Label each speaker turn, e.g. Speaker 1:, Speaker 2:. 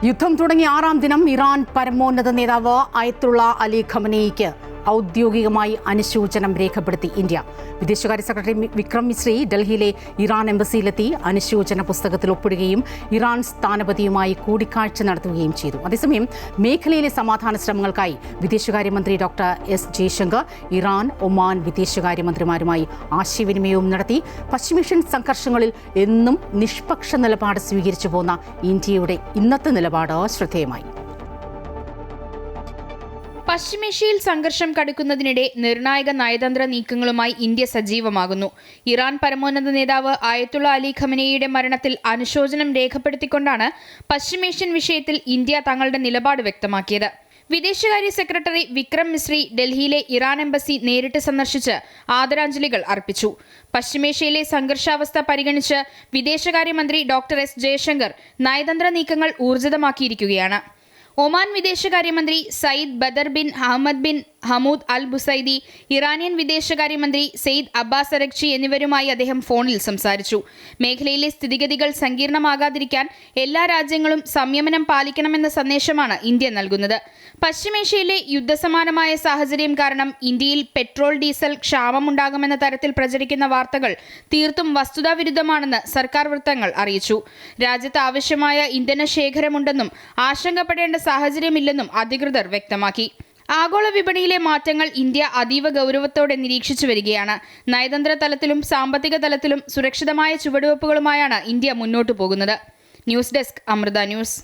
Speaker 1: യുദ്ധം തുടങ്ങിയ 6ാം ദിനം ഇറാൻ പരമോന്നത നേതാവ് അയത്തുള്ള അലി ഖമനേയിക്ക് ഔദ്യോഗികമായി അനുശോചനം രേഖപ്പെടുത്തി ഇന്ത്യ. വിദേശകാര്യ സെക്രട്ടറി വിക്രം മിശ്രി ഡൽഹിയിലെ ഇറാൻ എംബസിയിലെത്തി അനുശോചന പുസ്തകത്തിൽ ഒപ്പിടുകയും ഇറാൻ സ്ഥാനപതിയുമായി കൂടിക്കാഴ്ച നടത്തുകയും ചെയ്തു. അതേസമയം മേഖലയിലെ സമാധാന ശ്രമങ്ങൾക്കായി വിദേശകാര്യമന്ത്രി doctor S Jaishankar Iran, Oman വിദേശകാര്യമന്ത്രിമാരുമായി ആശയവിനിമയവും നടത്തി. പശ്ചിമേഷ്യൻ സംഘർഷങ്ങളിൽ എന്നും നിഷ്പക്ഷ നിലപാട് സ്വീകരിച്ചു പോന്ന ഇന്ത്യയുടെ ഇന്നത്തെ നിലപാട് ശ്രദ്ധേയമായി.
Speaker 2: പശ്ചിമേഷ്യയിൽ സംഘർഷം കടുക്കുന്നതിനിടെ നിർണായക നയതന്ത്ര നീക്കങ്ങളുമായി ഇന്ത്യ സജീവമാകുന്നു. ഇറാൻ പരമോന്നത നേതാവ് അയത്തുള്ള അലി ഖമനേയിയുടെ മരണത്തിൽ അനുശോചനം രേഖപ്പെടുത്തിക്കൊണ്ടാണ് പശ്ചിമേഷ്യൻ വിഷയത്തിൽ ഇന്ത്യ തങ്ങളുടെ നിലപാട് വ്യക്തമാക്കിയത്. വിദേശകാര്യ സെക്രട്ടറി വിക്രം മിശ്രി ഡൽഹിയിലെ ഇറാൻ എംബസി നേരിട്ട് സന്ദർശിച്ച് ആദരാഞ്ജലികൾ അർപ്പിച്ചു. പശ്ചിമേഷ്യയിലെ സംഘർഷാവസ്ഥ പരിഗണിച്ച് വിദേശകാര്യമന്ത്രി ഡോക്ടർ എസ് ജയശങ്കർ നയതന്ത്ര നീക്കങ്ങൾ ഊർജിതമാക്കിയിരിക്കുകയാണ്. ഒമാൻ വിദേശകാര്യമന്ത്രി Sayyid Badr bin Ahmed bin Hamood Al Busaidi, Iranian വിദേശകാര്യമന്ത്രി സെയ്ദ് അബ്ബാസ് അരഗ്ചി എന്നിവരുമായി അദ്ദേഹം ഫോണിൽ സംസാരിച്ചു. മേഖലയിലെ സ്ഥിതിഗതികൾ സങ്കീർണമാകാതിരിക്കാൻ എല്ലാ രാജ്യങ്ങളും സംയമനം പാലിക്കണമെന്ന സന്ദേശമാണ് ഇന്ത്യ നൽകുന്നത്. പശ്ചിമേഷ്യയിലെ യുദ്ധസമാനമായ സാഹചര്യം കാരണം ഇന്ത്യയിൽ പെട്രോൾ, ഡീസൽ ക്ഷാമമുണ്ടാകുമെന്ന തരത്തിൽ പ്രചരിക്കുന്ന വാർത്തകൾ തീർത്തും വസ്തുതാവിരുദ്ധമാണെന്ന് സർക്കാർ വൃത്തങ്ങൾ അറിയിച്ചു. രാജ്യത്ത് ആവശ്യമായ ഇന്ധന ശേഖരമുണ്ടെന്നും ആശങ്കപ്പെടേണ്ട സാഹചര്യമില്ലെന്നും അധികൃതർ വ്യക്തമാക്കി. ആഗോള വിപണിയിലെ മാറ്റങ്ങൾ ഇന്ത്യ അതീവ ഗൗരവത്തോടെ നിരീക്ഷിച്ചു വരികയാണ്. നയതന്ത്ര തലത്തിലും സാമ്പത്തിക തലത്തിലും സുരക്ഷിതമായ ചുവടുവെപ്പുകളുമായാണ് ഇന്ത്യ മുന്നോട്ടു പോകുന്നത്. News desk, Amrita news.